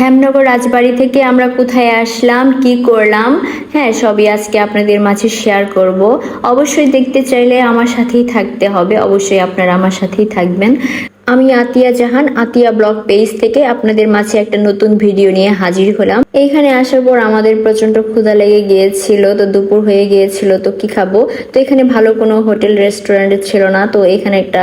হেমনগর রাজবাড়ি থেকে আমরা কোথায় আসলাম, কি করলাম, হ্যাঁ সবই আজকে আপনাদের মাঝে শেয়ার করব। অবশ্যই দেখতে চাইলে আমার সাথেই থাকতে হবে, অবশ্যই আপনারা আমার সাথেই থাকবেন। আমি আতিয়া জাহান, আতিয়া ব্লগ পেজ থেকে আপনাদের মাঝে একটা নতুন ভিডিও নিয়ে হাজির হলাম। এইখানে আসার পর আমাদের প্রচন্ড ক্ষুধা লেগে গিয়েছিল, তো দুপুর হয়ে গিয়েছিল, তো কি খাবো। তো এখানে ভালো কোনো হোটেল রেস্টুরেন্ট ছিল না, তো এখানে একটা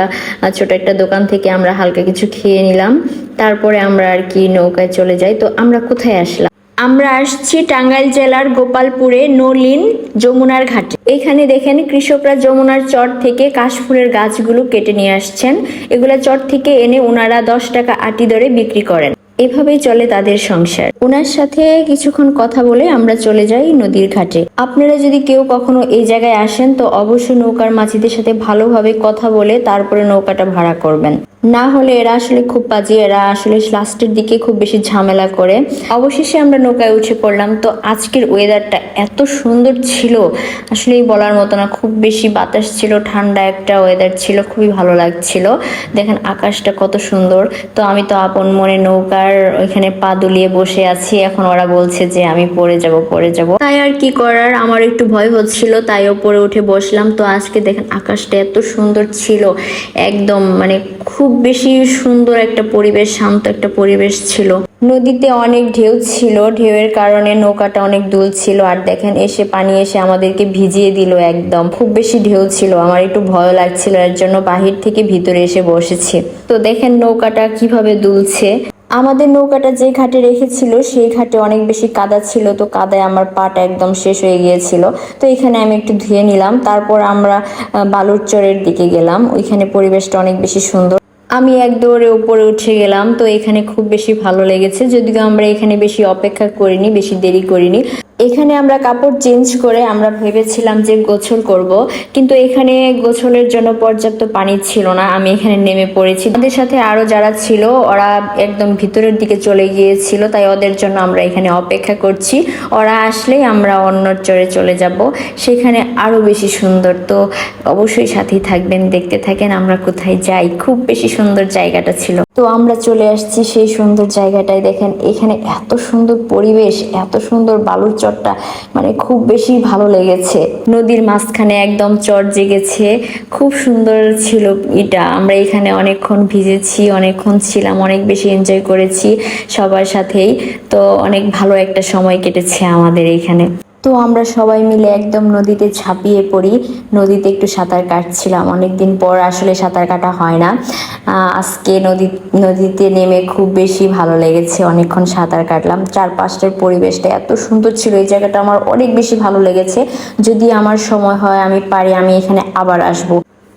ছোট একটা দোকান থেকে আমরা হালকা কিছু খেয়ে নিলাম। তারপরে আমরা আর কি নৌকায় চলে যাই। তো আমরা কোথায় আসলাম, আমরা আসছি টাঙ্গাইল জেলার গোপালপুরে নলিন যমুনার ঘাটে। এখানে দেখেন কৃষকরা যমুনার চর থেকে কাশফুলের গাছগুলো কেটে নিয়ে আসছেন। এগুলা চর থেকে এনে ওনারা 10 টাকা আটি দরে বিক্রি করেন। এভাবেই চলে তাদের সংসার। ওনার সাথে কিছুক্ষণ কথা বলে আমরা চলে যাই নদীর ঘাটে। আপনারা যদি কেউ কখনো এই জায়গায় আসেন তো অবশ্যই নৌকার মাঝিদের সাথে ভালোভাবে কথা বলে তারপরে নৌকাটা ভাড়া করবেন, না হলে এরা আসলে খুব বাজে, এরা আসলে লাস্টের দিকে খুব বেশি ঝামেলা করে। অবশেষে আমরা নৌকায় উঠে পড়লাম। তো আজকের ওয়েদারটা এত সুন্দর ছিল, আসলেই বলার মতো না। খুব বেশি বাতাস ছিল, ঠান্ডা একটা ওয়েদার ছিল, খুবই ভালো লাগছিল। দেখেন আকাশটা কত সুন্দর। তো আমি তো আপন মনে নৌকার ওইখানে পা দুলিয়ে বসে আছি। এখন ওরা বলছে যে আমি পড়ে যাব, তাই আর কি করার, আমার একটু ভয় হচ্ছিল, তাই ওপরে উঠে বসলাম। তো আজকে দেখেন আকাশটা এত সুন্দর ছিল, একদম মানে খুব বেশি সুন্দর একটা পরিবেশ, শান্ত একটা পরিবেশ ছিল। নদীতে অনেক ঢেউ ছিল, ঢেউয়ের কারণে নৌকাটা অনেক দুলছিল। আর দেখেন পানি এসে আমাদেরকে ভিজিয়ে দিল একদম। খুব বেশি ঢেউ ছিল, আমার একটু ভয় লাগছিল, এর জন্য বাহির থেকে ভিতরে এসে বসেছি। তো দেখেন নৌকাটা কিভাবে দুলছে। আমাদের নৌকাটা যে ঘাটে রেখেছিল সেই ঘাটে অনেক বেশি কাদা ছিল, তো কাদায় আমার পাটা একদম শেষ হয়ে গিয়েছিল। তো এখানে আমি একটু ধুয়ে নিলাম। তারপর আমরা বালুর চরের দিকে গেলাম, ওইখানে পরিবেশটা অনেক বেশি সুন্দর। আমি এক দৌড়ে উপরে উঠে গেলাম। তো এখানে খুব বেশি ভালো লেগেছে, যদিও আমরা এখানে বেশি অপেক্ষা করিনি, বেশি দেরি করিনি। এখানে আমরা কাপড় চেঞ্জ করে আমরা ভেবেছিলাম যে গোসল করব, কিন্তু এখানে গোসলের জন্য পর্যাপ্ত পানি ছিল না। আমি এখানে নেমে পড়েছি। আমাদের সাথে আরো যারা ছিল ওরা একদম ভিতরের দিকে চলে গিয়েছিল, তাই ওদের জন্য আমরা এখানে অপেক্ষা করছি। ওরা আসলেই আমরা অন্য চরে চলে যাব, সেখানে আরো বেশি সুন্দর। তো অবশ্যই সাথেই থাকবেন, দেখতে থাকেন আমরা কোথায় যাই। খুব বেশি সুন্দর জায়গাটা ছিল। তো আমরা চলে আসছি সেই সুন্দর জায়গাটায়। দেখেন এখানে এত সুন্দর পরিবেশ, এত সুন্দর বালুর চরটা, মানে খুব বেশি ভালো লেগেছে। নদীর মাঝখানে একদম চর জেগেছে, খুব সুন্দর ছিল এটা। আমরা এখানে অনেকক্ষণ ভিজেছি, অনেকক্ষণ ছিলাম, অনেক বেশি এনজয় করেছি সবার সাথেই। তো অনেক ভালো একটা সময় কেটেছে আমাদের এখানে। তো আমরা সবাই মিলে একদম নদীতে ঝাঁপিয়ে পড়ি। নদীতে একটু সাঁতার কাটছিলাম, অনেকদিন পর আসলে সাঁতার কাটা হয় না। আজকে নদীতে নেমে খুব বেশি ভালো লেগেছে, অনেকক্ষণ সাঁতার কাটলাম। চারপাশের পরিবেশটা এত সুন্দর ছিল, এই জায়গাটা আমার অনেক বেশি ভালো লেগেছে। যদি আমার সময় হয়, আমি পারি, আমি এখানে আবার আসব।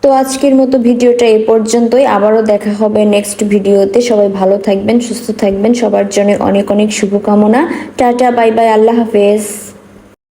তো আজকের মতো ভিডিওটা এ পর্যন্তই। আবারও দেখা হবে নেক্সট ভিডিওতে। সবাই ভালো থাকবেন, সুস্থ থাকবেন, সবার জন্য অনেক অনেক শুভকামনা। টাটা, বাই বাই, আল্লাহ হাফেজ।